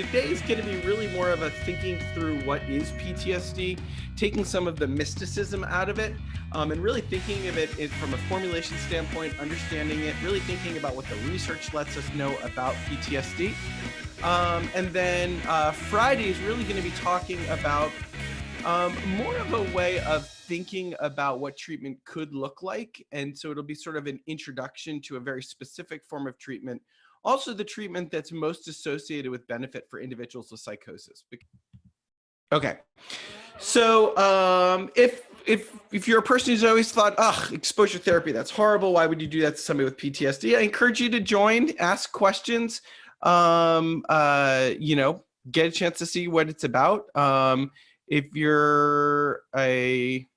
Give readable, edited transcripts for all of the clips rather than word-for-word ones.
today is going to be really more of a thinking through what is PTSD, taking some of the mysticism out of it, and really thinking of it from a formulation standpoint, understanding it, really thinking about what the research lets us know about PTSD. And then Friday is really going to be talking about more of a way of thinking about what treatment could look like. And so it'll be sort of an introduction to a very specific form of treatment. Also, the treatment that's most associated with benefit for individuals with psychosis. Okay, so if you're a person who's always thought, "Ugh, exposure therapy, that's horrible. Why would you do that to somebody with PTSD?" I encourage you to join, ask questions, get a chance to see what it's about. If you're a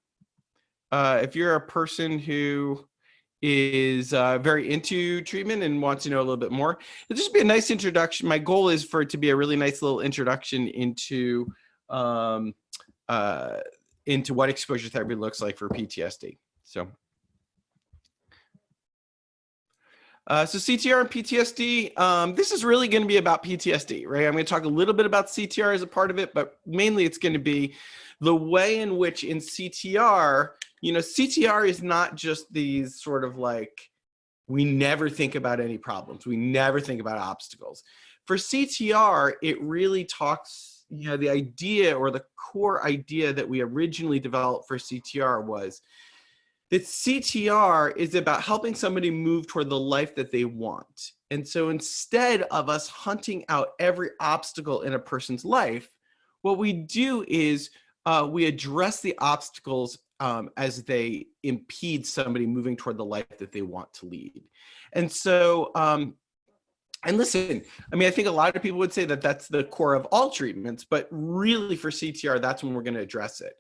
person who is very into treatment and wants to know a little bit more, it'll just be a nice introduction. My goal is for it to be a really nice little introduction into what exposure therapy looks like for PTSD. So CTR and PTSD, this is really going to be about PTSD, right? I'm going to talk a little bit about CTR as a part of it, but mainly it's going to be the way in which in CTR, CTR is not just these sort of like, we never think about any problems. We never think about obstacles. For CTR, it really talks, the idea or the core idea that we originally developed for CTR was that CTR is about helping somebody move toward the life that they want. And so instead of us hunting out every obstacle in a person's life, what we do is we address the obstacles as they impede somebody moving toward the life that they want to lead. And so, and listen, I think a lot of people would say that that's the core of all treatments, but really for CTR, that's when we're going to address it.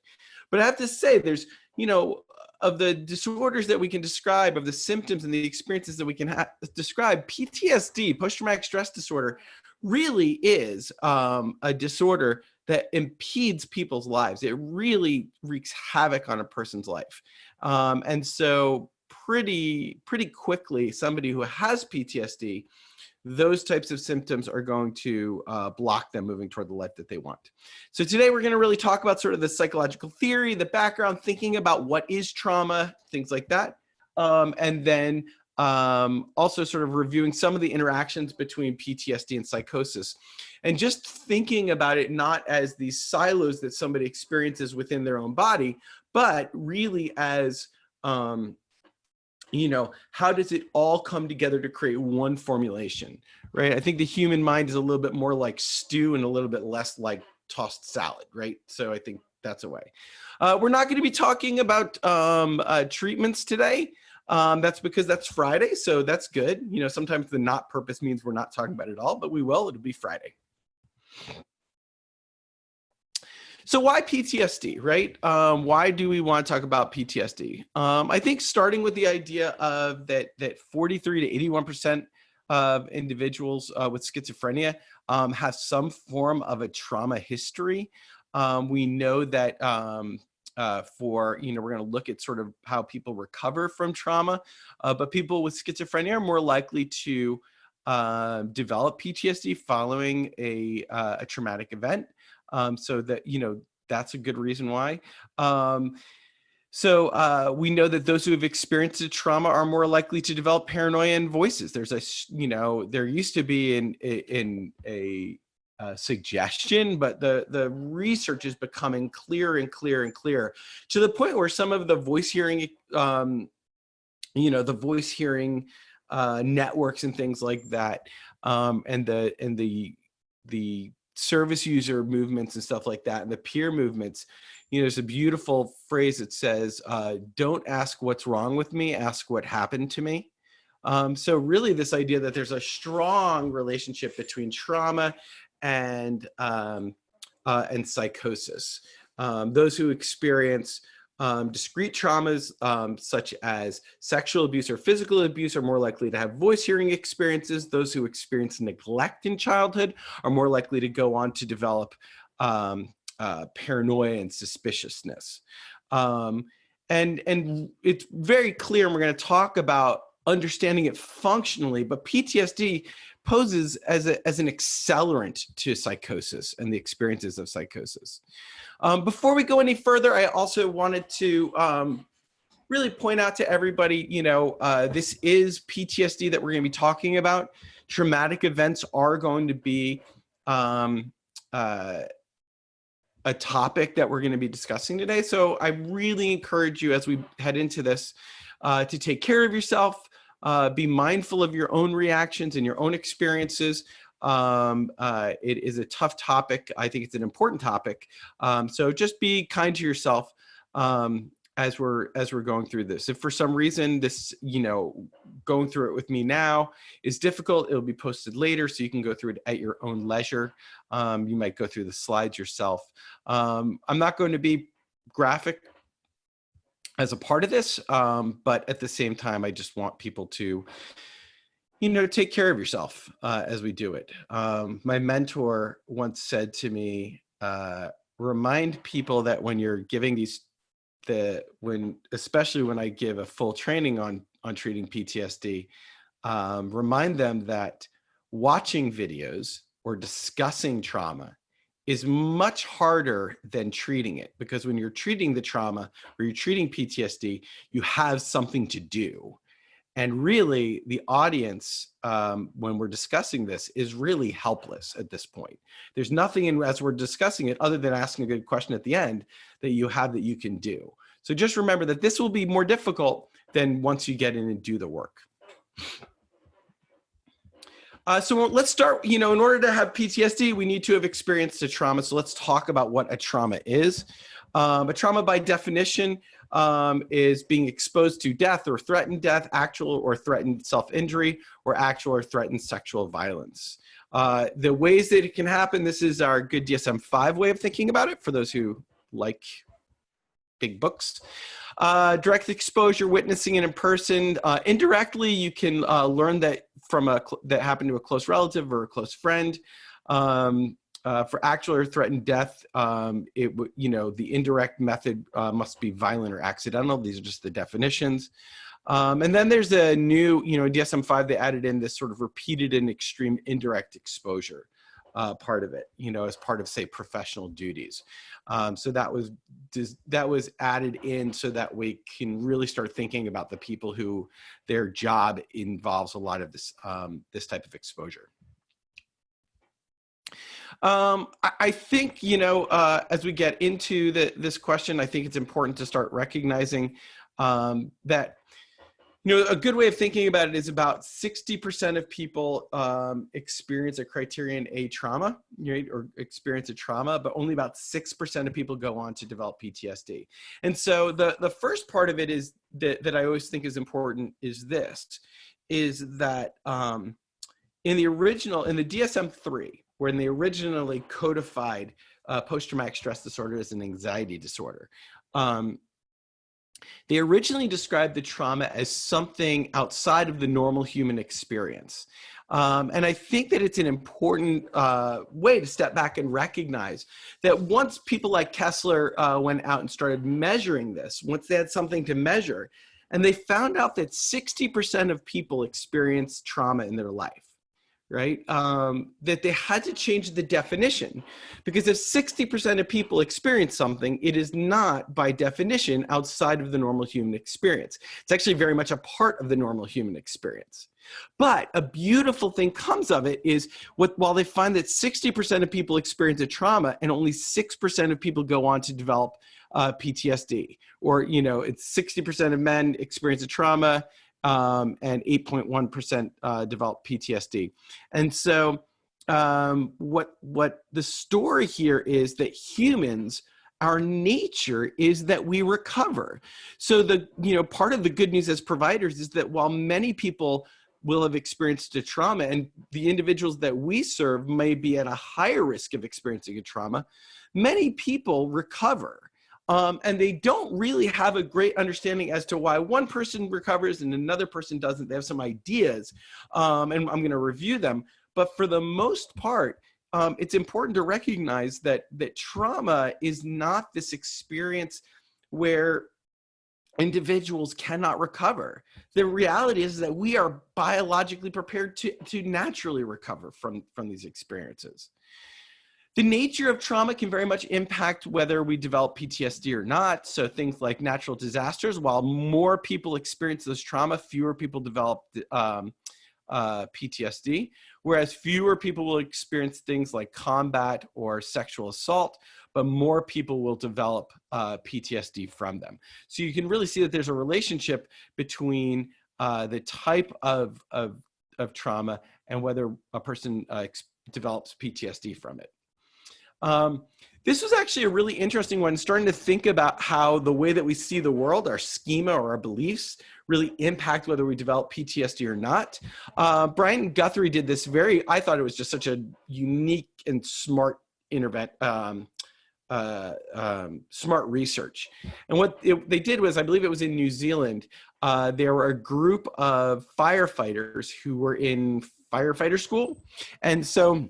But I have to say, there's, of the disorders that we can describe, of the symptoms and the experiences that we can describe, PTSD, post-traumatic stress disorder, really is a disorder that impedes people's lives. It really wreaks havoc on a person's life. And so pretty quickly, somebody who has PTSD, those types of symptoms are going to block them moving toward the life that they want. So today we're going to really talk about sort of the psychological theory, the background, thinking about what is trauma, things like that. And then also sort of reviewing some of the interactions between PTSD and psychosis. And just thinking about it not as these silos that somebody experiences within their own body, but really as how does it all come together to create one formulation, right? I think the human mind is a little bit more like stew and a little bit less like tossed salad, right? So I think that's a way. We're not going to be talking about treatments today. That's because that's Friday, so that's good. Sometimes the not purpose means we're not talking about it at all, but we will. It'll be Friday. So why PTSD, right? Why do we want to talk about PTSD? I think starting with the idea of that 43 to 81% of individuals with schizophrenia have some form of a trauma history. We know that we're going to look at sort of how people recover from trauma, but people with schizophrenia are more likely to develop PTSD following a traumatic event. So that, that's a good reason why. So we know that those who have experienced a trauma are more likely to develop paranoia and voices. There's there used to be a suggestion, but the research is becoming clearer and clearer and clearer to the point where some of the voice hearing, networks and things like that, and the service user movements and stuff like that, and the peer movements, there's a beautiful phrase that says, don't ask what's wrong with me, ask what happened to me. So really this idea that there's a strong relationship between trauma and psychosis. Those who experience discrete traumas such as sexual abuse or physical abuse are more likely to have voice hearing experiences. Those who experience neglect in childhood are more likely to go on to develop paranoia and suspiciousness. And it's very clear, and we're going to talk about understanding it functionally, but PTSD poses as an accelerant to psychosis and the experiences of psychosis. Before we go any further, I also wanted to really point out to everybody, this is PTSD that we're going to be talking about. Traumatic events are going to be a topic that we're going to be discussing today. So I really encourage you as we head into this to take care of yourself, be mindful of your own reactions and your own experiences. It is a tough topic. I think it's an important topic. So just be kind to yourself as we're going through this. If for some reason this, going through it with me now is difficult, it'll be posted later so you can go through it at your own leisure. You might go through the slides yourself. I'm not going to be graphic as a part of this, but at the same time, I just want people to, take care of yourself as we do it. My mentor once said to me, remind people that when you're giving especially when I give a full training on treating PTSD, remind them that watching videos or discussing trauma is much harder than treating it, because when you're treating the trauma or you're treating PTSD, you have something to do. And really, the audience, when we're discussing this, is really helpless at this point. There's nothing as we're discussing it other than asking a good question at the end that you have that you can do. So just remember that this will be more difficult than once you get in and do the work. So let's start, in order to have PTSD, we need to have experienced a trauma. So let's talk about what a trauma is. A trauma by definition is being exposed to death or threatened death, actual or threatened self-injury, or actual or threatened sexual violence. The ways that it can happen, this is our good DSM-5 way of thinking about it for those who like big books. Direct exposure, witnessing it in person. Indirectly, you can learn that that happened to a close relative or a close friend. For actual or threatened death, the indirect method must be violent or accidental. These are just the definitions. And then there's a new, DSM-5, they added in this sort of repeated and extreme indirect exposure part of it, as part of, say, professional duties. So that was added in so that we can really start thinking about the people who their job involves a lot of this, this type of exposure. I think, as we get into this question, I think it's important to start recognizing that, a good way of thinking about it is about 60% of people experience a criterion A trauma, right, or experience a trauma, but only about 6% of people go on to develop PTSD. And so the first part of it is that I always think is important is this, is that in the DSM-3, when they originally codified post-traumatic stress disorder as an anxiety disorder, they originally described the trauma as something outside of the normal human experience. And I think that it's an important way to step back and recognize that once people like Kessler went out and started measuring this, once they had something to measure, and they found out that 60% of people experience trauma in their life, right? That they had to change the definition, because if 60% of people experience something, it is not by definition outside of the normal human experience. It's actually very much a part of the normal human experience. But a beautiful thing comes of it is while they find that 60% of people experience a trauma and only 6% of people go on to develop PTSD, or, it's 60% of men experience a trauma, and 8.1% develop PTSD. And so what the story here is that humans, our nature is that we recover. So part of the good news as providers is that while many people will have experienced a trauma, and the individuals that we serve may be at a higher risk of experiencing a trauma, many people recover. And they don't really have a great understanding as to why one person recovers and another person doesn't. They have some ideas, and I'm going to review them. But for the most part, it's important to recognize that trauma is not this experience where individuals cannot recover. The reality is that we are biologically prepared to naturally recover from these experiences. The nature of trauma can very much impact whether we develop PTSD or not. So things like natural disasters, while more people experience this trauma, fewer people develop PTSD, whereas fewer people will experience things like combat or sexual assault, but more people will develop PTSD from them. So you can really see that there's a relationship between the type of trauma and whether a person develops PTSD from it. This was actually a really interesting one, starting to think about how the way that we see the world, our schema or our beliefs, really impact whether we develop PTSD or not. Brinen Guthrie did this I thought it was just such a unique and smart smart research. And what they did was, I believe it was in New Zealand, there were a group of firefighters who were in firefighter school. And so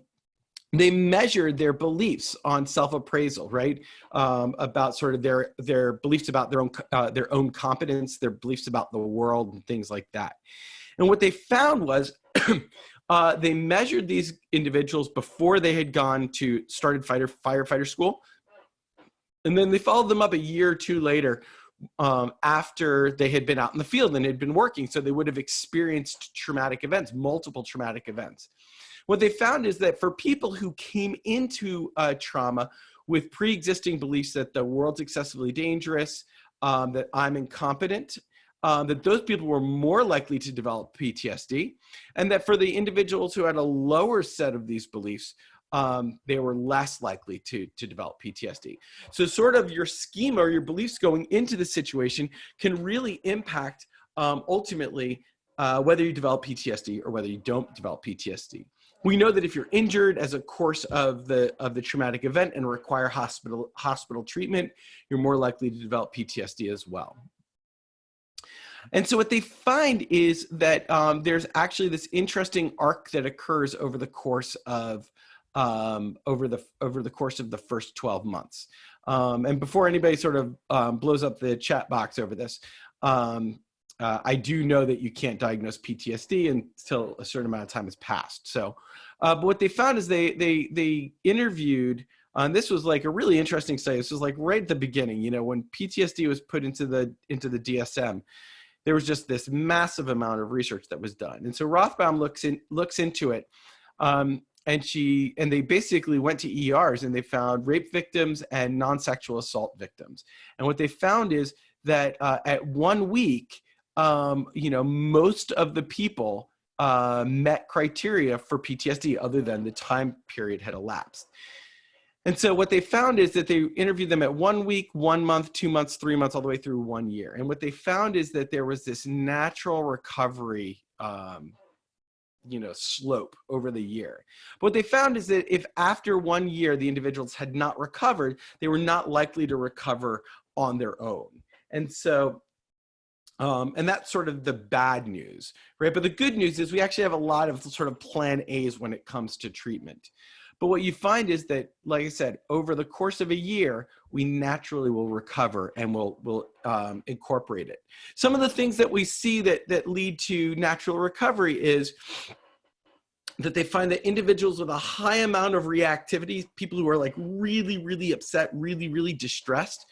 they measured their beliefs on self-appraisal, right? About sort of their beliefs about their own competence, their beliefs about the world, and things like that. And what they found was they measured these individuals before they had started firefighter school, and then they followed them up a year or two later after they had been out in the field and had been working. So they would have experienced traumatic events, multiple traumatic events. What they found is that for people who came into trauma with pre-existing beliefs that the world's excessively dangerous, that I'm incompetent, that those people were more likely to develop PTSD, and that for the individuals who had a lower set of these beliefs, they were less likely to develop PTSD. So sort of your schema or your beliefs going into the situation can really impact ultimately whether you develop PTSD or whether you don't develop PTSD. We know that if you're injured as a course of the traumatic event and require hospital treatment, you're more likely to develop PTSD as well. And so what they find is that there's actually this interesting arc that occurs over the course of the first 12 months. And before anybody sort of blows up the chat box over this, I do know that you can't diagnose PTSD until a certain amount of time has passed. So, but what they found is they interviewed, and this was like a really interesting study. This was like right at the beginning, you know, when PTSD was put into the DSM, there was just this massive amount of research that was done. And so Rothbaum looks into it, and they basically went to ERs and they found rape victims and non-sexual assault victims. And what they found is that at 1 week, you know, most of the people met criteria for PTSD other than the time period had elapsed. And so what they found is that they interviewed them at 1 week, 1 month, 2 months, 3 months, all the way through 1 year. And what they found is that there was this natural recovery, you know, slope over the year. But what they found is that if after 1 year the individuals had not recovered, they were not likely to recover on their own. And so and that's sort of the bad news, right? But the good news is we actually have a lot of sort of plan A's when it comes to treatment. But what you find is that, like I said, over the course of a year, we naturally will recover and we'll incorporate it. Some of the things that we see that lead to natural recovery is that they find that individuals with a high amount of reactivity, people who are like really, really upset, really, really distressed,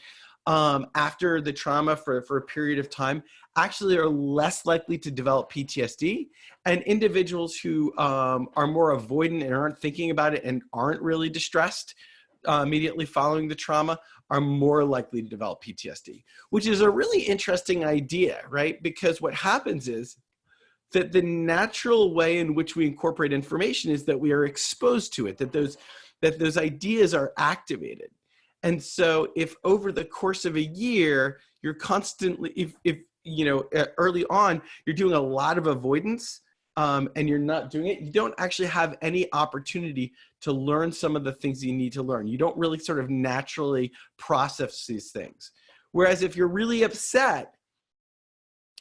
after the trauma for a period of time, actually are less likely to develop PTSD, and individuals who are more avoidant and aren't thinking about it and aren't really distressed immediately following the trauma are more likely to develop PTSD, which is a really interesting idea, right? Because what happens is that the natural way in which we incorporate information is that we are exposed to it, that those ideas are activated. And so if over the course of a year, you're constantly, if you know, early on, you're doing a lot of avoidance and you're not doing it, you don't actually have any opportunity to learn some of the things you need to learn. You don't really sort of naturally process these things. Whereas if you're really upset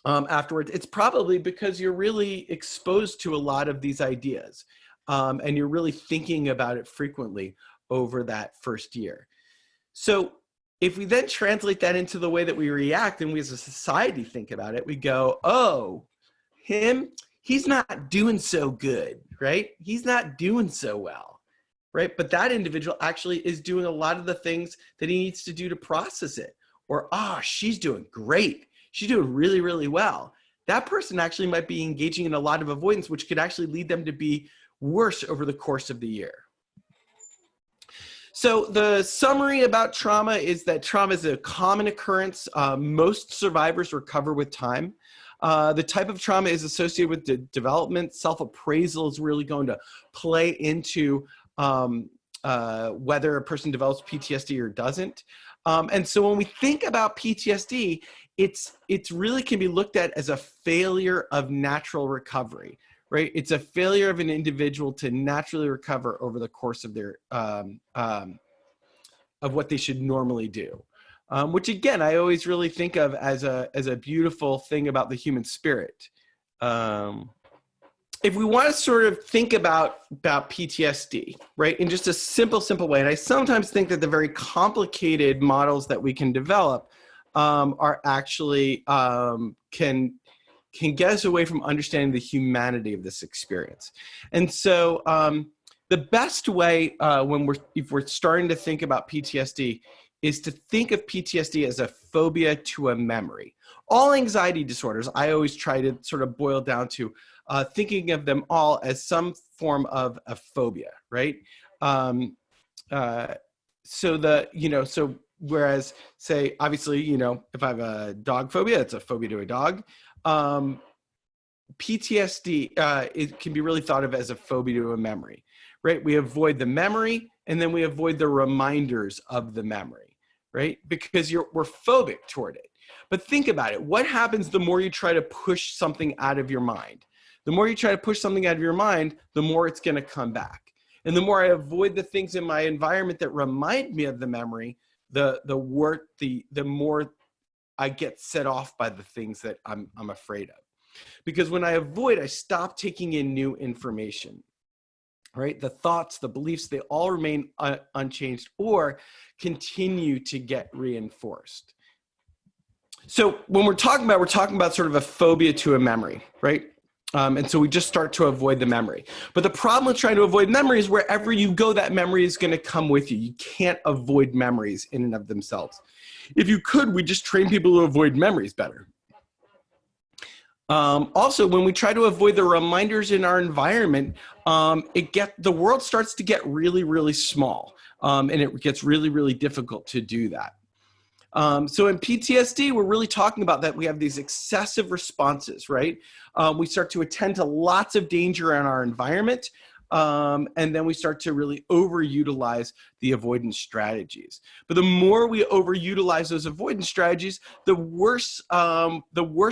afterwards, it's probably because you're really exposed to a lot of these ideas and you're really thinking about it frequently over that first year. So if we then translate that into the way that we react and we as a society think about it, we go, oh, he's not doing so good, right? He's not doing so well, right? But that individual actually is doing a lot of the things that he needs to do to process it. Or, she's doing great. She's doing really, really well. That person actually might be engaging in a lot of avoidance, which could actually lead them to be worse over the course of the year. So the summary about trauma is that trauma is a common occurrence. Most survivors recover with time. The type of trauma is associated with the development. Self-appraisal is really going to play into whether a person develops PTSD or doesn't. And so when we think about PTSD, it's really can be looked at as a failure of natural recovery, right? It's a failure of an individual to naturally recover over the course of their of what they should normally do. Which again, I always really think of as a beautiful thing about the human spirit. If we want to sort of think about PTSD, right, in just a simple way, and I sometimes think that the very complicated models that we can develop are actually can get us away from understanding the humanity of this experience. And so the best way if we're starting to think about PTSD is to think of PTSD as a phobia to a memory. All anxiety disorders, I always try to sort of boil down to thinking of them all as some form of a phobia, right? So whereas, say, obviously, if I have a dog phobia, it's a phobia to a dog. PTSD, it can be really thought of as a phobia to a memory, right? We avoid the memory, and then we avoid the reminders of the memory, right? Because we're phobic toward it. But think about it. What happens the more you try to push something out of your mind? The more you try to push something out of your mind, the more it's going to come back. And the more I avoid the things in my environment that remind me of the memory, the more I get set off by the things that I'm afraid of. Because when I avoid, I stop taking in new information, right? The thoughts, the beliefs, they all remain unchanged or continue to get reinforced. So when we're talking about sort of a phobia to a memory, right? And so we just start to avoid the memory. But the problem with trying to avoid memory is wherever you go, that memory is going to come with you. You can't avoid memories in and of themselves. If you could, we just train people to avoid memories better. Also, when we try to avoid the reminders in our environment, the world starts to get really, really small, and it gets really, really difficult to do that. So in PTSD, we're really talking about that we have these excessive responses, right? We start to attend to lots of danger in our environment, and then we start to really overutilize the avoidance strategies. But the more we overutilize those avoidance strategies, the worse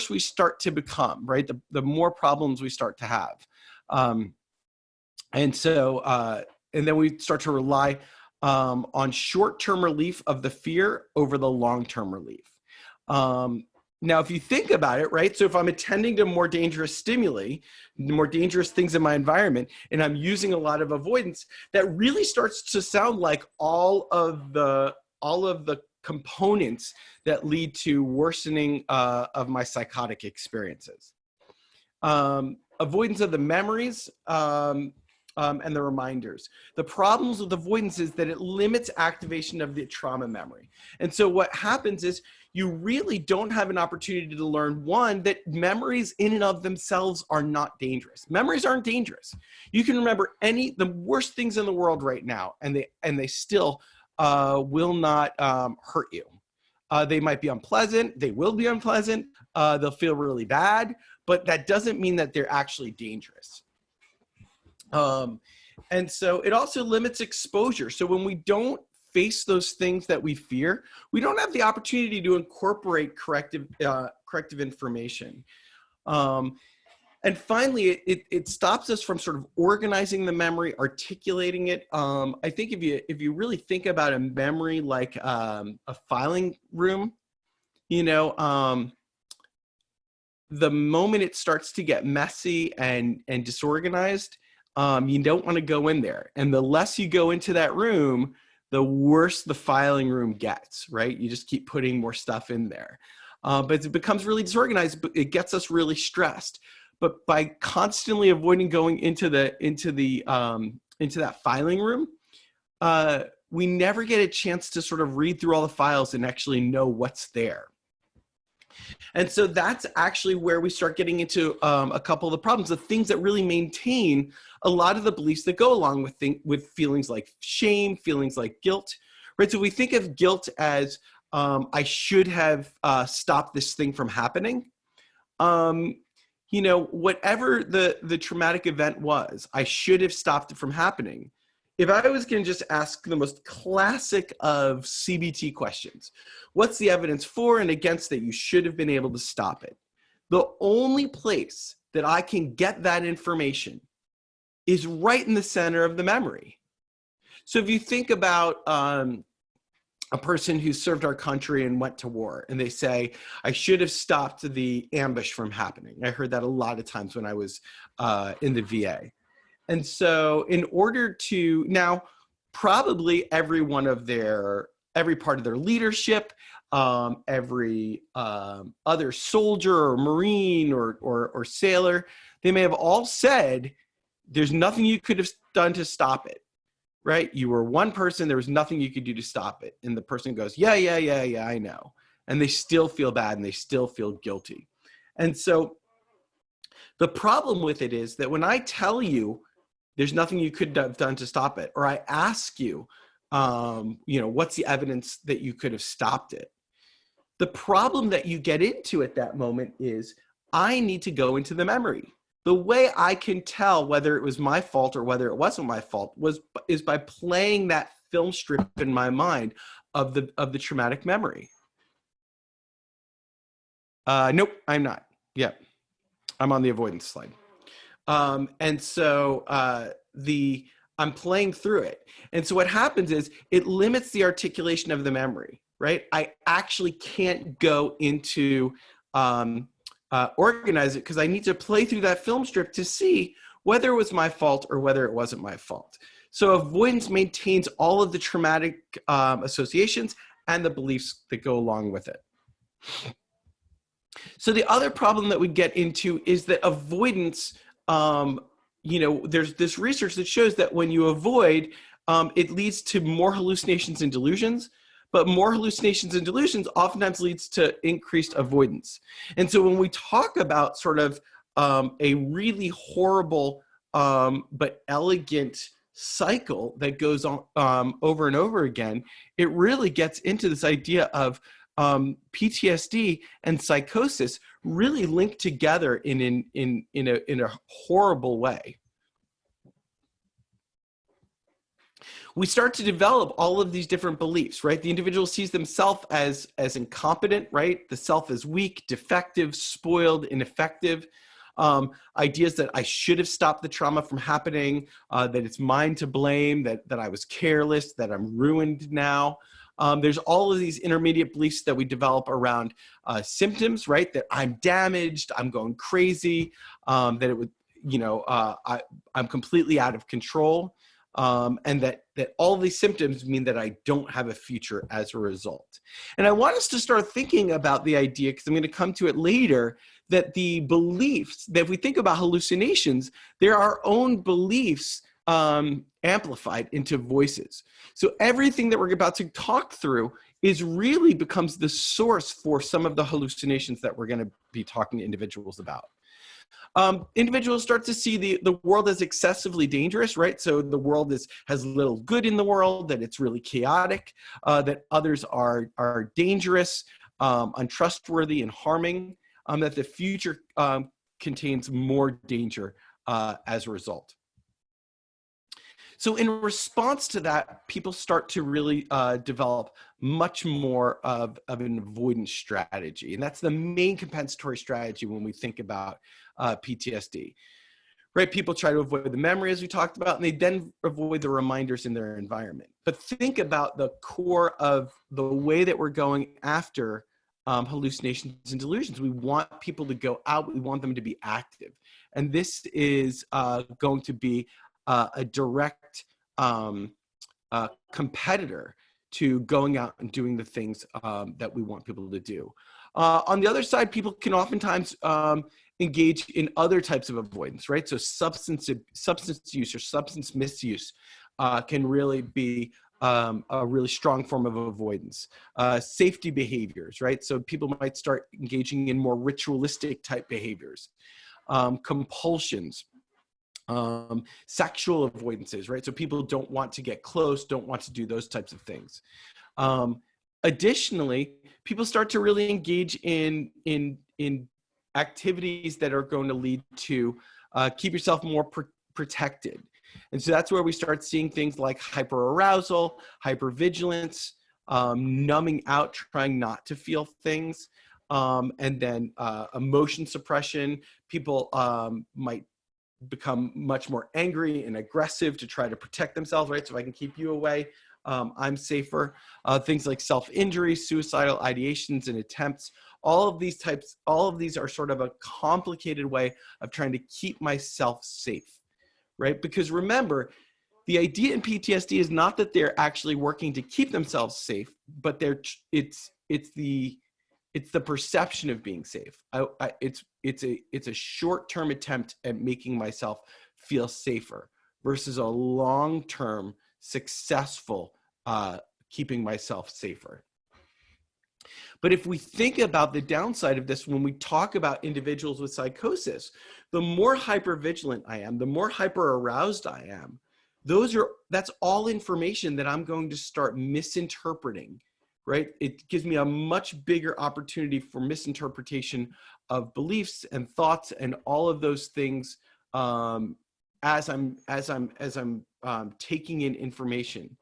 we start to become, right? The more problems we start to have. And then we start to rely on short-term relief of the fear over the long-term relief. Now, if you think about it, right? So if I'm attending to more dangerous stimuli, more dangerous things in my environment, and I'm using a lot of avoidance, that really starts to sound like all of the components that lead to worsening of my psychotic experiences. Avoidance of the memories, and the reminders. The problems with avoidance is that it limits activation of the trauma memory. And so what happens is you really don't have an opportunity to learn, one, that memories in and of themselves are not dangerous. Memories aren't dangerous. You can remember the worst things in the world right now, and they still will not hurt you. They might be unpleasant. They will be unpleasant. They'll feel really bad, but that doesn't mean that they're actually dangerous. And so it also limits exposure. So when we don't face those things that we fear, we don't have the opportunity to incorporate corrective information. And finally, it stops us from sort of organizing the memory, articulating it. I think if you really think about a memory like a filing room, the moment it starts to get messy and disorganized, you don't want to go in there. And the less you go into that room, the worse the filing room gets, right? You just keep putting more stuff in there. But it becomes really disorganized, but it gets us really stressed. But by constantly avoiding going into that filing room, we never get a chance to sort of read through all the files and actually know what's there. And so that's actually where we start getting into a couple of the problems, the things that really maintain a lot of the beliefs that go along with feelings like shame, feelings like guilt, right? So we think of guilt as I should have stopped this thing from happening. Whatever the traumatic event was, I should have stopped it from happening. If I was going to just ask the most classic of CBT questions, what's the evidence for and against that you should have been able to stop it? The only place that I can get that information is right in the center of the memory. So if you think about a person who served our country and went to war, and they say, I should have stopped the ambush from happening. I heard that a lot of times when I was in the VA. And so in order to, now probably every part of their leadership, every other soldier or Marine or sailor, they may have all said, there's nothing you could have done to stop it, right? You were one person, there was nothing you could do to stop it. And the person goes, yeah, I know. And they still feel bad and they still feel guilty. And so the problem with it is that when I tell you, there's nothing you could have done to stop it, or I ask you, what's the evidence that you could have stopped it? The problem that you get into at that moment is I need to go into the memory. The way I can tell whether it was my fault or whether it wasn't my fault is by playing that film strip in my mind of the traumatic memory. Nope, I'm not. Yeah, I'm on the avoidance slide. And so I'm playing through it. And so what happens is it limits the articulation of the memory, right? I actually can't go into organize it because I need to play through that film strip to see whether it was my fault or whether it wasn't my fault. So avoidance maintains all of the traumatic associations and the beliefs that go along with it. So the other problem that we get into is that avoidance, there's this research that shows that when you avoid, it leads to more hallucinations and delusions, but more hallucinations and delusions oftentimes leads to increased avoidance. And so when we talk about sort of a really horrible but elegant cycle that goes on over and over again, it really gets into this idea of PTSD and psychosis really linked together in a horrible way. We start to develop all of these different beliefs, right? The individual sees themselves as incompetent, right? The self is weak, defective, spoiled, ineffective. Ideas that I should have stopped the trauma from happening, that it's mine to blame, that I was careless, that I'm ruined now. There's all of these intermediate beliefs that we develop around symptoms, right? That I'm damaged, I'm going crazy, that it would, I'm completely out of control, and that all these symptoms mean that I don't have a future as a result. And I want us to start thinking about the idea, because I'm going to come to it later, that the beliefs, that if we think about hallucinations, they're our own beliefs amplified into voices. So everything that we're about to talk through really becomes the source for some of the hallucinations that we're going to be talking to individuals about. Individuals start to see the world as excessively dangerous, right? So the world has little good in the world, that it's really chaotic, that others are dangerous, untrustworthy, and harming, that the future contains more danger as a result. So in response to that, people start to really develop much more of an avoidance strategy. And that's the main compensatory strategy when we think about PTSD, right? People try to avoid the memory, as we talked about, and they then avoid the reminders in their environment. But think about the core of the way that we're going after hallucinations and delusions. We want people to go out. We want them to be active. And this is going to be a direct competitor to going out and doing the things that we want people to do. On the other side, people can oftentimes engage in other types of avoidance, right? So substance use or substance misuse can really be a really strong form of avoidance. Safety behaviors, right? So people might start engaging in more ritualistic type behaviors. Compulsions, sexual avoidances, right? So people don't want to get close, don't want to do those types of things. Additionally, people start to really engage in activities that are going to lead to keep yourself more protected. And so that's where we start seeing things like hyperarousal, hypervigilance, numbing out, trying not to feel things, and then emotion suppression. People might become much more angry and aggressive to try to protect themselves, right? So if I can keep you away, I'm safer. Things like self-injury, suicidal ideations and attempts, all of these are sort of a complicated way of trying to keep myself safe, right? Because remember, the idea in PTSD is not that they're actually working to keep themselves safe, but it's the perception of being safe. It's a short-term attempt at making myself feel safer versus a long-term successful keeping myself safer. But if we think about the downside of this, when we talk about individuals with psychosis, the more hypervigilant I am, the more hyper-aroused I am, that's all information that I'm going to start misinterpreting, right? It gives me a much bigger opportunity for misinterpretation of beliefs and thoughts and all of those things as I'm taking in information,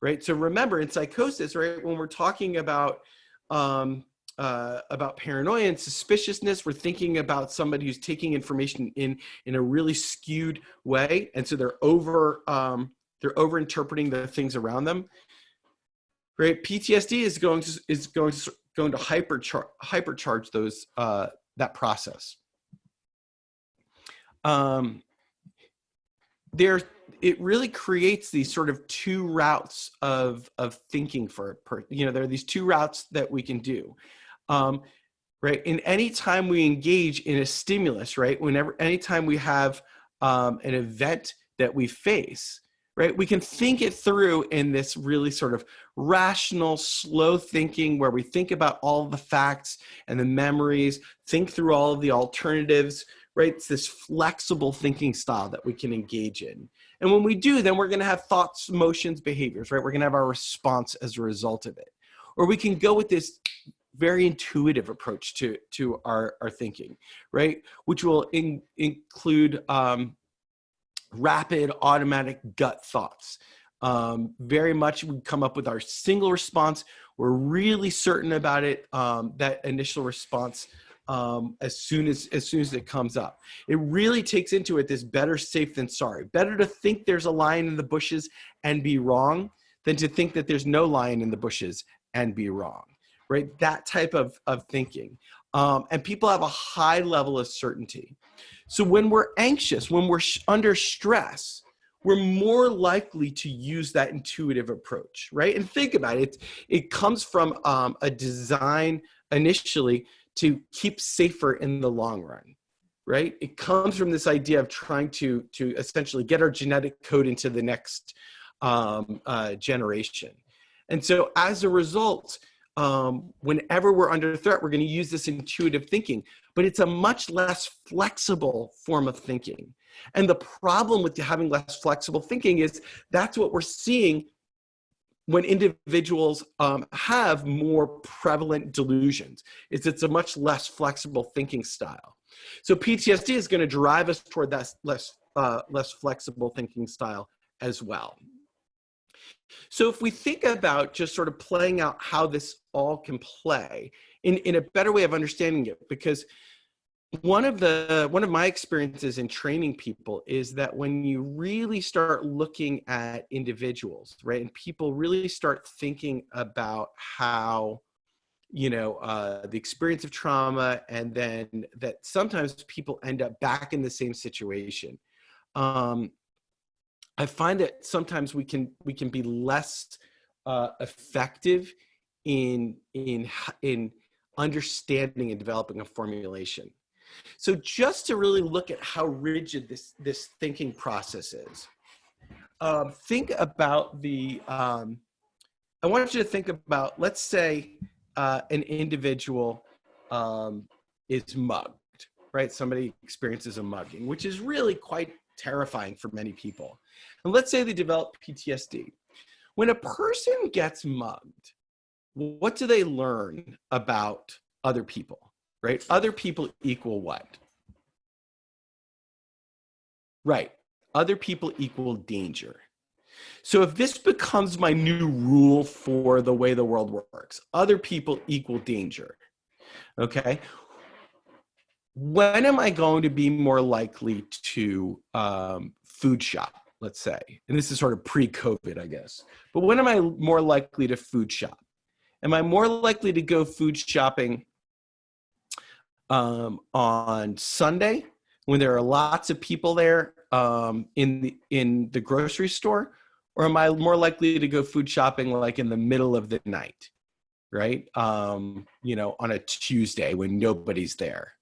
right? So remember, in psychosis, right, when we're talking about paranoia and suspiciousness, we're thinking about somebody who's taking information in a really skewed way, and so they're over interpreting the things around them. Right? PTSD is going to hypercharge those that process. It really creates these sort of two routes of thinking there are these two routes that we can do. Right? And anytime we engage in a stimulus, right? Anytime we have an event that we face, right? We can think it through in this really sort of rational, slow thinking where we think about all the facts and the memories, think through all of the alternatives, right? It's this flexible thinking style that we can engage in. And when we do, then we're going to have thoughts, emotions, behaviors, right? We're going to have our response as a result of it. Or we can go with this very intuitive approach to our thinking, right? Which will include rapid, automatic gut thoughts. Very much we come up with our single response. We're really certain about it, that initial response, as soon as it comes up. It really takes into it this better safe than sorry. Better to think there's a lion in the bushes and be wrong than to think that there's no lion in the bushes and be wrong, right? That type of thinking. And people have a high level of certainty. So when we're anxious, when we're under stress, we're more likely to use that intuitive approach, right? And think about it. It comes from a design initially to keep safer in the long run, right? It comes from this idea of trying to essentially get our genetic code into the next generation. And so as a result, whenever we're under threat, we're going to use this intuitive thinking, but it's a much less flexible form of thinking. And the problem with having less flexible thinking is that's what we're seeing when individuals have more prevalent delusions. It's a much less flexible thinking style. So PTSD is going to drive us toward that less flexible thinking style as well. So if we think about just sort of playing out how this all can play in a better way of understanding it, because one of my experiences in training people is that when you really start looking at individuals, right, and people really start thinking about how, the experience of trauma, and then that sometimes people end up back in the same situation. I find that sometimes we can be less effective in understanding and developing a formulation. So just to really look at how rigid this thinking process is, think about I want you to think about, let's say an individual is mugged, right? Somebody experiences a mugging, which is really quite terrifying for many people. And let's say they develop PTSD. When a person gets mugged, what do they learn about other people, right? Other people equal what? Right. Other people equal danger. So if this becomes my new rule for the way the world works, other people equal danger, okay? When am I going to be more likely to food shop, let's say? And this is sort of pre-COVID, I guess. But when am I more likely to food shop? Am I more likely to go food shopping on Sunday when there are lots of people there in the grocery store? Or am I more likely to go food shopping like in the middle of the night, right? You know, on a Tuesday when nobody's there.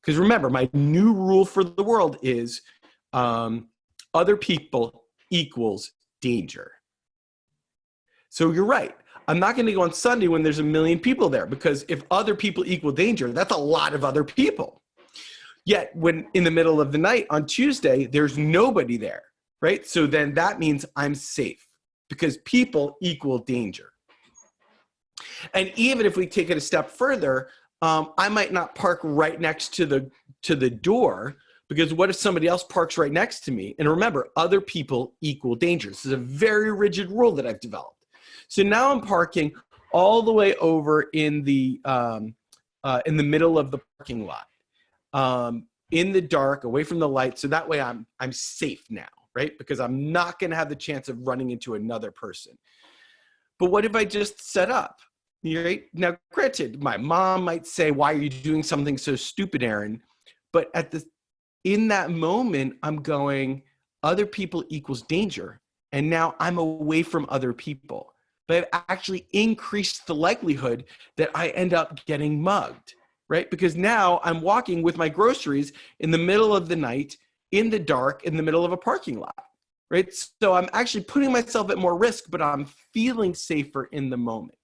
Because remember, my new rule for the world is other people equals danger. So you're right. I'm not going to go on Sunday when there's a million people there, because if other people equal danger, that's a lot of other people. Yet when in the middle of the night on Tuesday, there's nobody there, right? So then that means I'm safe because people equal danger. And even if we take it a step further, I might not park right next to the door, because what if somebody else parks right next to me? And remember, other people equal danger. This is a very rigid rule that I've developed. So now I'm parking all the way over in the middle of the parking lot, in the dark, away from the light. So that way I'm safe now, right? Because I'm not going to have the chance of running into another person. But what if I just set up? Right? Now, granted, my mom might say, "Why are you doing something so stupid, Aaron?" But in that moment, I'm going, other people equals danger. And now I'm away from other people. But I've actually increased the likelihood that I end up getting mugged, right? Because now I'm walking with my groceries in the middle of the night, in the dark, in the middle of a parking lot, right? So I'm actually putting myself at more risk, but I'm feeling safer in the moment.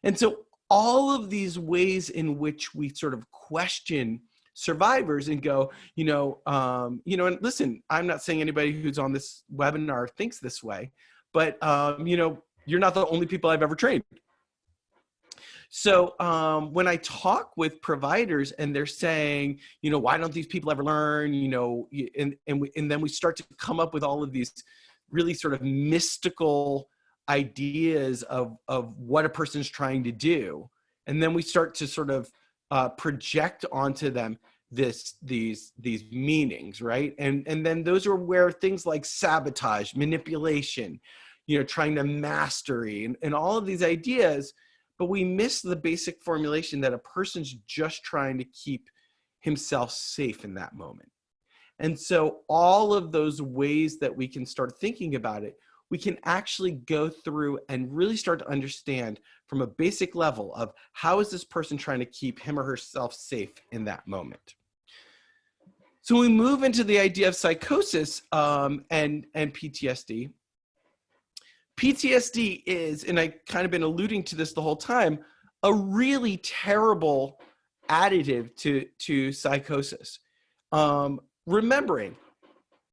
And so all of these ways in which we sort of question survivors and go, and listen, I'm not saying anybody who's on this webinar thinks this way, but, you're not the only people I've ever trained. So when I talk with providers and they're saying, why don't these people ever learn, and then we start to come up with all of these really sort of mystical ideas of what a person's trying to do. And then we start to sort of project onto them these meanings, right? And then those are where things like sabotage, manipulation, trying to mastery and all of these ideas, but we miss the basic formulation that a person's just trying to keep himself safe in that moment. And so all of those ways that we can start thinking about it, we can actually go through and really start to understand from a basic level of how is this person trying to keep him or herself safe in that moment. So we move into the idea of psychosis and PTSD. PTSD is, and I kind of been alluding to this the whole time, a really terrible additive to psychosis. Remembering,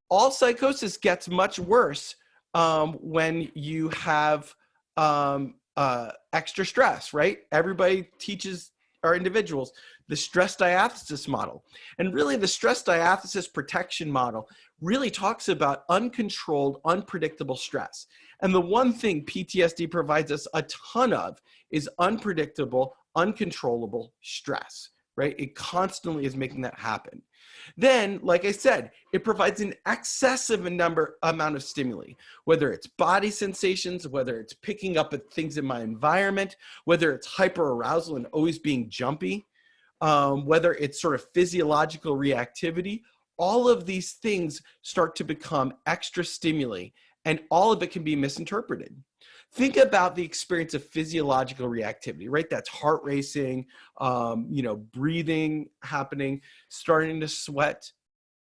all psychosis gets much worse when you have extra stress, right? Everybody teaches our individuals the stress diathesis model. And really the stress diathesis protection model really talks about uncontrolled, unpredictable stress. And the one thing PTSD provides us a ton of is unpredictable, uncontrollable stress, right? It constantly is making that happen. Then, like I said, it provides an excessive amount of stimuli, whether it's body sensations, whether it's picking up at things in my environment, whether it's hyperarousal and always being jumpy, whether it's sort of physiological reactivity. all of these things start to become extra stimuli, and all of it can be misinterpreted. Think about the experience of physiological reactivity, right? That's heart racing, breathing happening, starting to sweat,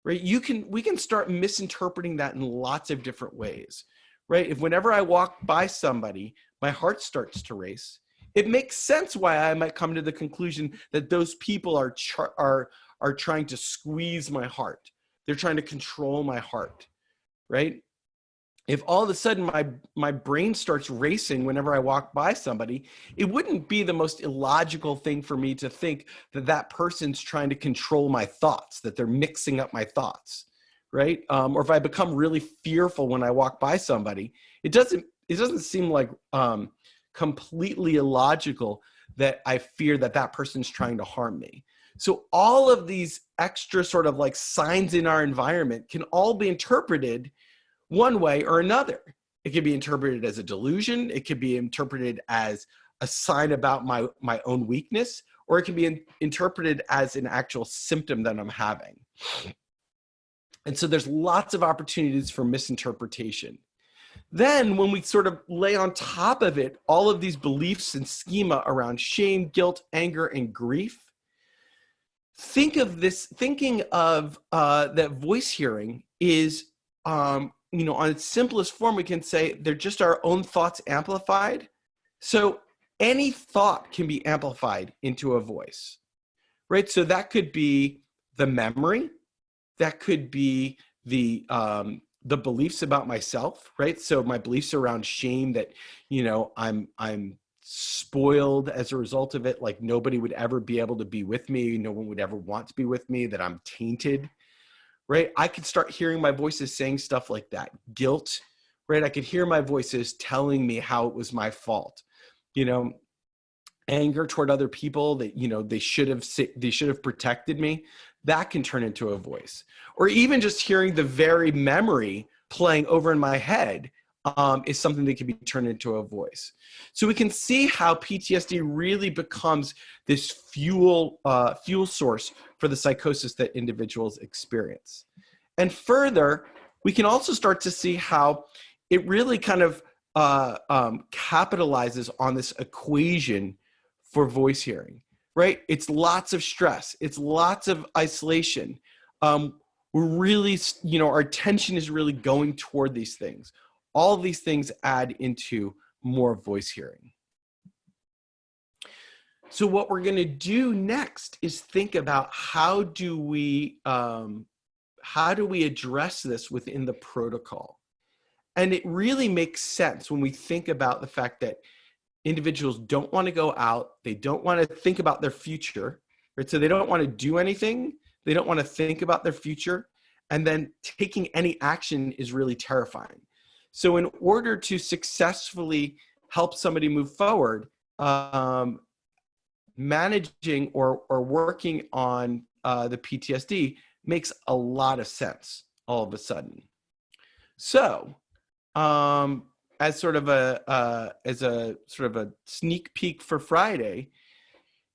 right? We can start misinterpreting that in lots of different ways, right? If whenever I walk by somebody, my heart starts to race, it makes sense why I might come to the conclusion that those people are trying to squeeze my heart. They're trying to control my heart, right? If all of a sudden my brain starts racing whenever I walk by somebody, it wouldn't be the most illogical thing for me to think that that person's trying to control my thoughts, that they're mixing up my thoughts, right? Or if I become really fearful when I walk by somebody, it doesn't seem like completely illogical that I fear that that person's trying to harm me. So all of these extra sort of like signs in our environment can all be interpreted one way or another. It can be interpreted as a delusion. It could be interpreted as a sign about my own weakness, or it can be interpreted as an actual symptom that I'm having. And so there's lots of opportunities for misinterpretation. Then when we sort of lay on top of it all of these beliefs and schema around shame, guilt, anger, and grief, thinking of that voice hearing is on its simplest form, we can say they're just our own thoughts amplified. So any thought can be amplified into a voice, right? So that could be the memory, that could be the beliefs about myself, right? So my beliefs around shame, that I'm spoiled as a result of it, like nobody would ever be able to be with me, no one would ever want to be with me, that I'm tainted. Right? I could start hearing my voices saying stuff like that. Guilt, right? I could hear my voices telling me how it was my fault. Anger toward other people, that, they should have protected me. That can turn into a voice. Or even just hearing the very memory playing over in my head is something that can be turned into a voice. So we can see how PTSD really becomes this fuel source for the psychosis that individuals experience. And further, we can also start to see how it really kind of capitalizes on this equation for voice hearing, right? It's lots of stress. It's lots of isolation. We're really, our attention is really going toward these things. All of these things add into more voice hearing. So what we're going to do next is think about how do we address this within the protocol. And it really makes sense when we think about the fact that individuals don't want to go out, they don't want to think about their future, right? So they don't want to do anything, they don't want to think about their future, and then taking any action is really terrifying. So in order to successfully help somebody move forward, managing or working on the PTSD makes a lot of sense all of a sudden. So as sort of a sneak peek for Friday,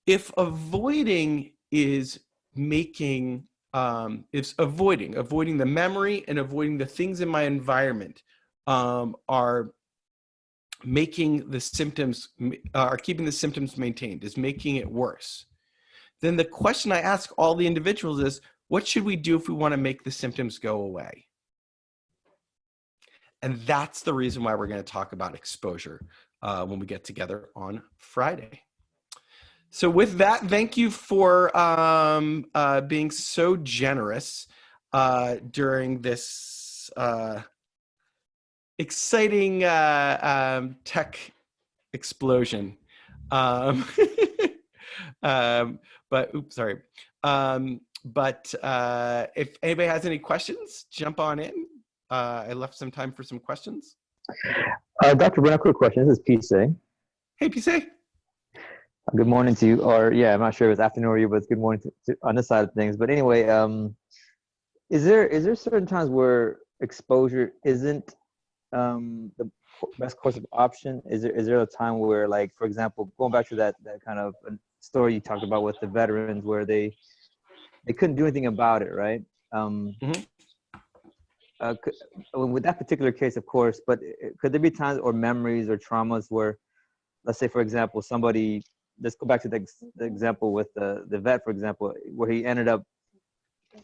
if avoiding is making avoiding the memory and avoiding the things in my environment are making the symptoms, are keeping the symptoms maintained, is making it worse, then the question I ask all the individuals is, what should we do if we want to make the symptoms go away? And that's the reason why we're going to talk about exposure when we get together on Friday. So with that, thank you for being so generous during this exciting tech explosion. But oops, sorry. But if anybody has any questions, jump on in. I left some time for some questions. Dr. Brinen, quick question. This is PTCI. Hey, PTCI. Good morning to you, or yeah, I'm not sure if it's afternoon or you, but it's good morning to on this side of things. But anyway, is there certain times where exposure isn't the best course of option? Is there a time where, like, for example, going back to that kind of story you talked about with the veterans, where they couldn't do anything about it, right? Mhm. With that particular case, of course, but could there be times or memories or traumas where, let's say, for example, somebody, let's go back to the example with the vet, for example, where he ended up,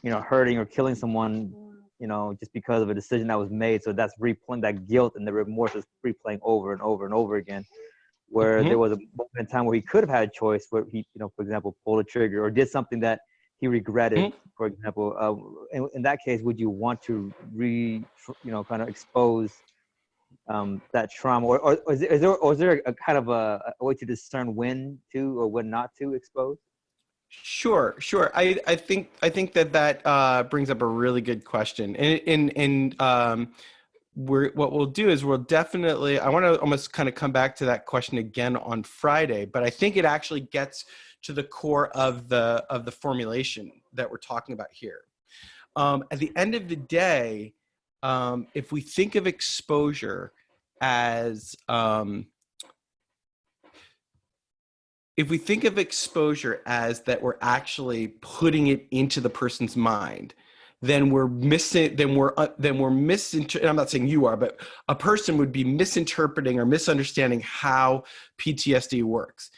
hurting or killing someone, just because of a decision that was made. So that's replaying, that guilt and the remorse is replaying over and over and over again, where there Mhm. was a moment in time where he could have had a choice where he, for example, pulled a trigger or did something that he regretted, Mhm. for example. In that case, would you want to kind of expose that trauma, or is there a kind of a way to discern when to or when not to expose? Sure, sure. I think that brings up a really good question, and what we'll do is we'll definitely. I want to almost kind of come back to that question again on Friday, but I think it actually gets to the core of the formulation that we're talking about here. At the end of the day, if we think of exposure as if we think of exposure as that we're actually putting it into the person's mind, then we're missing, I'm not saying you are, but a person would be misinterpreting or misunderstanding how PTSD works.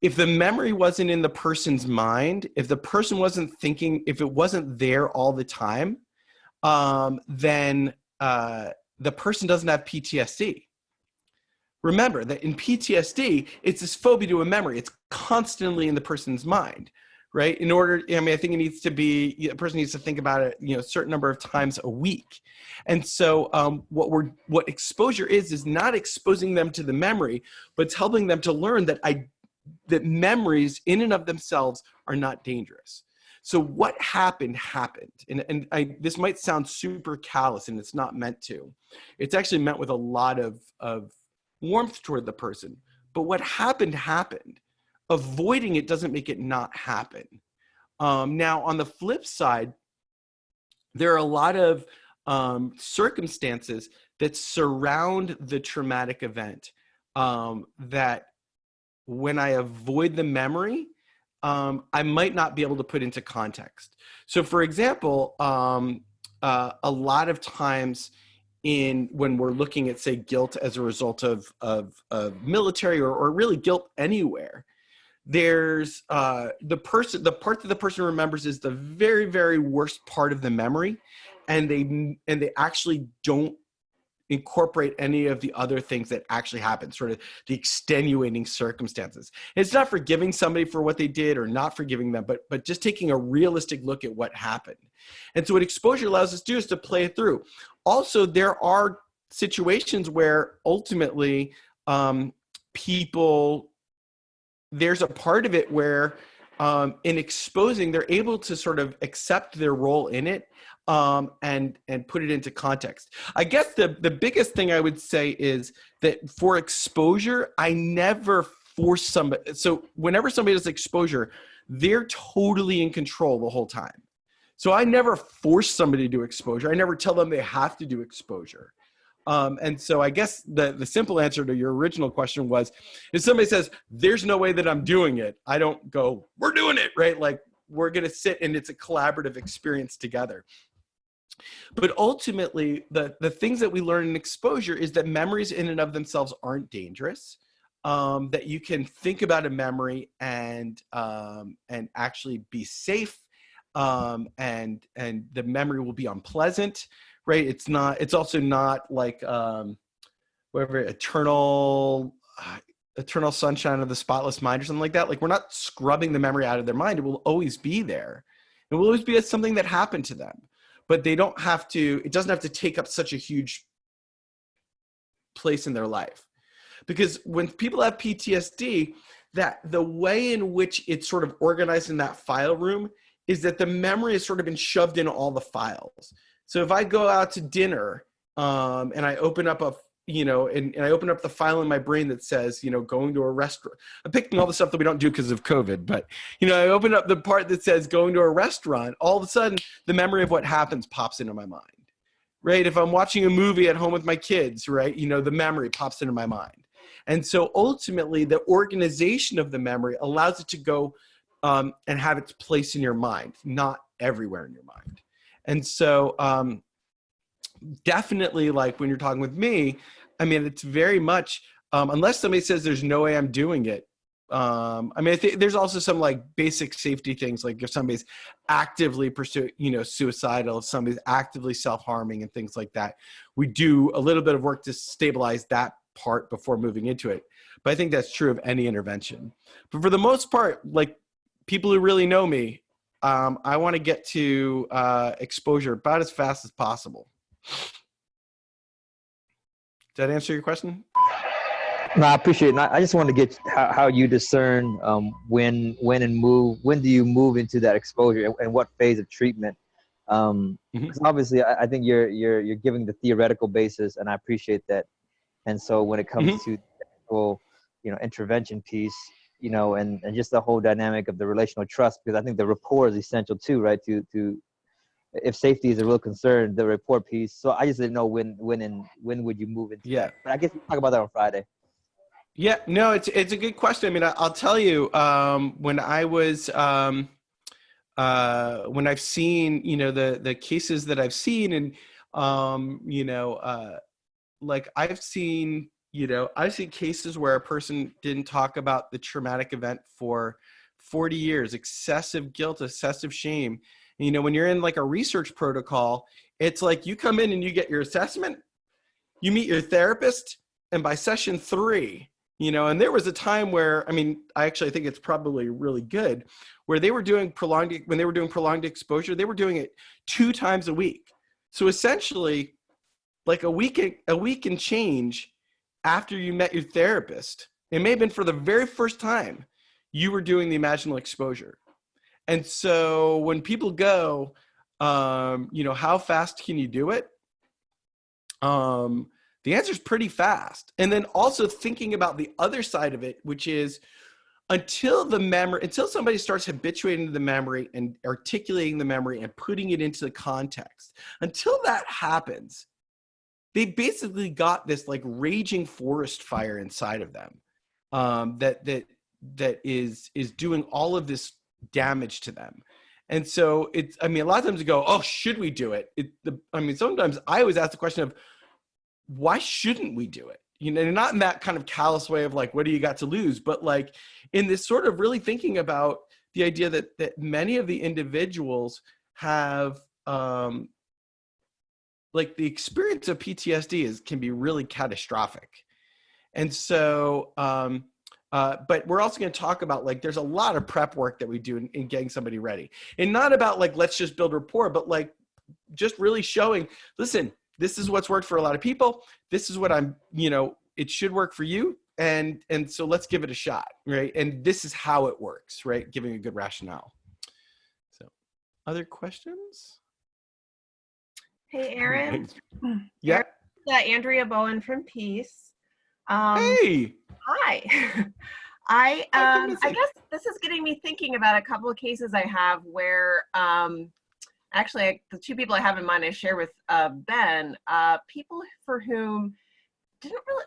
If the memory wasn't in the person's mind, if the person wasn't thinking, if it wasn't there all the time, then the person doesn't have PTSD. Remember that in PTSD, it's this phobia to a memory. It's constantly in the person's mind, right? I think it needs to be, a person needs to think about it, a certain number of times a week. And so what exposure is not exposing them to the memory, but it's helping them to learn that memories in and of themselves are not dangerous. So what happened. And this might sound super callous, and it's not meant to. It's actually meant with a lot of warmth toward the person. But what happened. Avoiding it doesn't make it not happen. Now, on the flip side, there are a lot of circumstances that surround the traumatic event that when I avoid the memory, I might not be able to put into context. So, for example, a lot of times when we're looking at, say, guilt as a result of military or really guilt anywhere, there's the part that the person remembers is the very, very worst part of the memory, and they actually don't incorporate any of the other things that actually happen, sort of the extenuating circumstances. It's not forgiving somebody for what they did or not forgiving them, but just taking a realistic look at what happened. And so what exposure allows us to do is to play it through. Also, there are situations where ultimately there's a part of it where in exposing, they're able to sort of accept their role in it and put it into context. I guess the biggest thing I would say is that for exposure, I never force somebody. So whenever somebody does exposure, they're totally in control the whole time. So I never force somebody to do exposure. I never tell them they have to do exposure. And so I guess the simple answer to your original question was, if somebody says, there's no way that I'm doing it, I don't go, we're doing it, right? Like, we're going to sit and it's a collaborative experience together. But ultimately, the things that we learn in exposure is that memories in and of themselves aren't dangerous. That you can think about a memory and actually be safe, and the memory will be unpleasant, right? It's also not like whatever, eternal sunshine of the spotless mind or something like that. Like, we're not scrubbing the memory out of their mind. It will always be there. It will always be something that happened to them, but it doesn't have to take up such a huge place in their life. Because when people have PTSD, that the way in which it's sort of organized in that file room is that the memory has sort of been shoved in all the files. So if I go out to dinner and I open up and I open up the file in my brain that says, going to a restaurant. I'm picking all the stuff that we don't do because of COVID, but, I open up the part that says going to a restaurant. All of a sudden, the memory of what happens pops into my mind, right? If I'm watching a movie at home with my kids, right, the memory pops into my mind. And so ultimately, the organization of the memory allows it to go and have its place in your mind, not everywhere in your mind. And so definitely, like when you're talking with me, I mean, it's very much, unless somebody says there's no way I'm doing it. I mean, I think there's also some like basic safety things, like if somebody's actively pursuing, suicidal, if somebody's actively self-harming and things like that, we do a little bit of work to stabilize that part before moving into it. But I think that's true of any intervention. But for the most part, like people who really know me, I want to get to exposure about as fast as possible. Did that answer your question? No, I appreciate it. I just want to get how you discern when do you move into that exposure, and what phase of treatment. Because obviously, I think you're giving the theoretical basis, and I appreciate that. And so when it comes to the actual, intervention piece, and just the whole dynamic of the relational trust, because I think the rapport is essential too, right? To if safety is a real concern, the rapport piece. So I just didn't know when would you move into that. But I guess we'll talk about that on Friday. Yeah, no, it's a good question. I mean, I'll tell you, when I was, when I've seen, the cases that I've seen, and, like I've seen cases where a person didn't talk about the traumatic event for 40 years, excessive guilt, excessive shame. And, when you're in like a research protocol, it's like you come in and you get your assessment, you meet your therapist, and by session 3, and there was a time where, I mean, I actually think it's probably really good, where they were doing prolonged exposure, they were doing it 2 times a week. So essentially, like a week and change after you met your therapist, it may have been for the very first time you were doing the imaginal exposure. And so when people go, how fast can you do it? The answer is pretty fast. And then also thinking about the other side of it, which is until somebody starts habituating the memory and articulating the memory and putting it into the context, until that happens, they basically got this like raging forest fire inside of them, that is doing all of this damage to them. And so a lot of times you go, oh, should we do it? Sometimes I always ask the question of, why shouldn't we do it? Not in that kind of callous way of like, what do you got to lose? But like in this sort of really thinking about the idea that many of the individuals have, like the experience of PTSD can be really catastrophic. And so, but we're also going to talk about like, there's a lot of prep work that we do in getting somebody ready, and not about like, let's just build rapport, but like just really showing, listen, this is what's worked for a lot of people. This is what it should work for you. And so let's give it a shot. Right. And this is how it works, right? Giving a good rationale. So other questions? Hey, Aaron. Yeah. Andrea Bowen from Peace. Hey. Hi. I guess this is getting me thinking about a couple of cases I have where, actually, the 2 people I have in mind I share with Ben, people for whom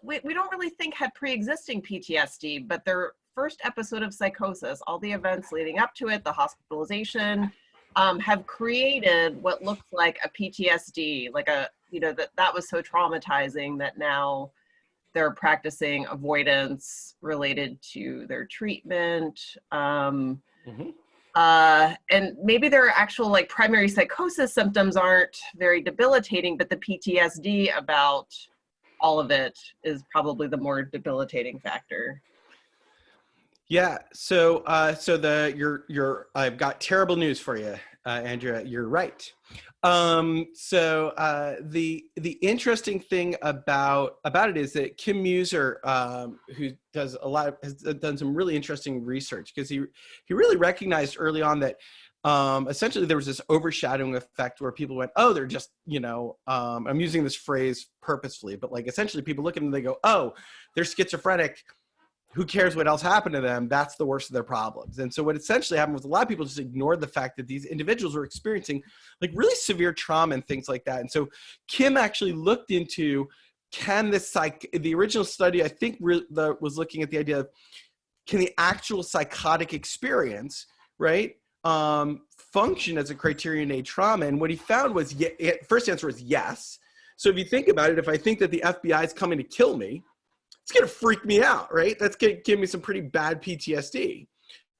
we don't really think had pre-existing PTSD, but their first episode of psychosis, all the events leading up to it, the hospitalization, have created what looks like a PTSD, like that was so traumatizing that now they're practicing avoidance related to their treatment. And maybe their actual like primary psychosis symptoms aren't very debilitating, but the PTSD about all of it is probably the more debilitating factor. Yeah. So, I've got terrible news for you, Andrea. You're right. The interesting thing about it is that Kim Muser, who has done some really interesting research, because he really recognized early on that essentially there was this overshadowing effect where people went, oh, they're just, I'm using this phrase purposefully, but like essentially people look at them and they go, oh, they're schizophrenic. Who cares what else happened to them? That's the worst of their problems. And so what essentially happened was a lot of people just ignored the fact that these individuals were experiencing like really severe trauma and things like that. And so Kim actually looked into, the original study, I think was looking at the idea of, can the actual psychotic experience, right, function as a criterion A trauma? And what he found was, first answer was yes. So if you think about it, if I think that the FBI is coming to kill me, it's going to freak me out, right? That's going to give me some pretty bad PTSD.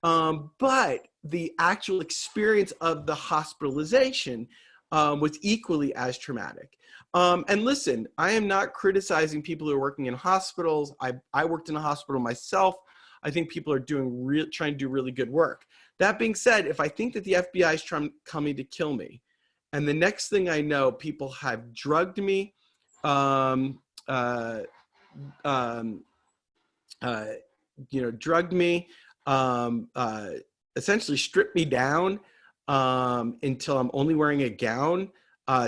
But the actual experience of the hospitalization was equally as traumatic. And listen, I am not criticizing people who are working in hospitals. I worked in a hospital myself. I think people are trying to do really good work. That being said, if I think that the FBI is coming to kill me, and the next thing I know, people have drugged me, drugged me, essentially stripped me down until I'm only wearing a gown,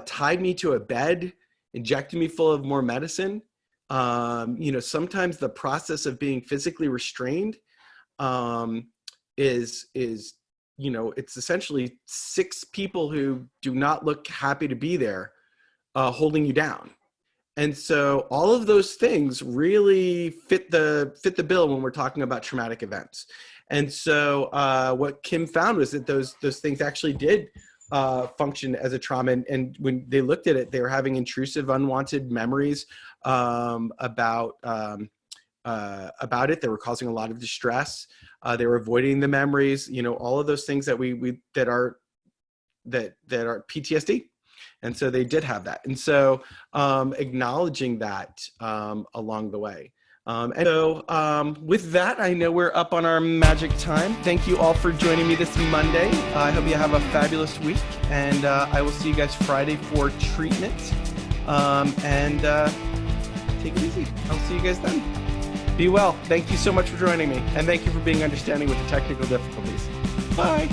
tied me to a bed, injected me full of more medicine. Sometimes the process of being physically restrained is it's essentially 6 people who do not look happy to be there, holding you down. And so all of those things really fit the bill when we're talking about traumatic events. And so what Kim found was that those things actually did function as a trauma. And when they looked at it, they were having intrusive, unwanted memories about it. They were causing a lot of distress. They were avoiding the memories. All of those things that are PTSD. And so they did have that. And so acknowledging that along the way. And so with that, I know we're up on our magic time. Thank you all for joining me this Monday. I hope you have a fabulous week. And I will see you guys Friday for treatment. Take it easy. I'll see you guys then. Be well. Thank you so much for joining me. And thank you for being understanding with the technical difficulties. Bye.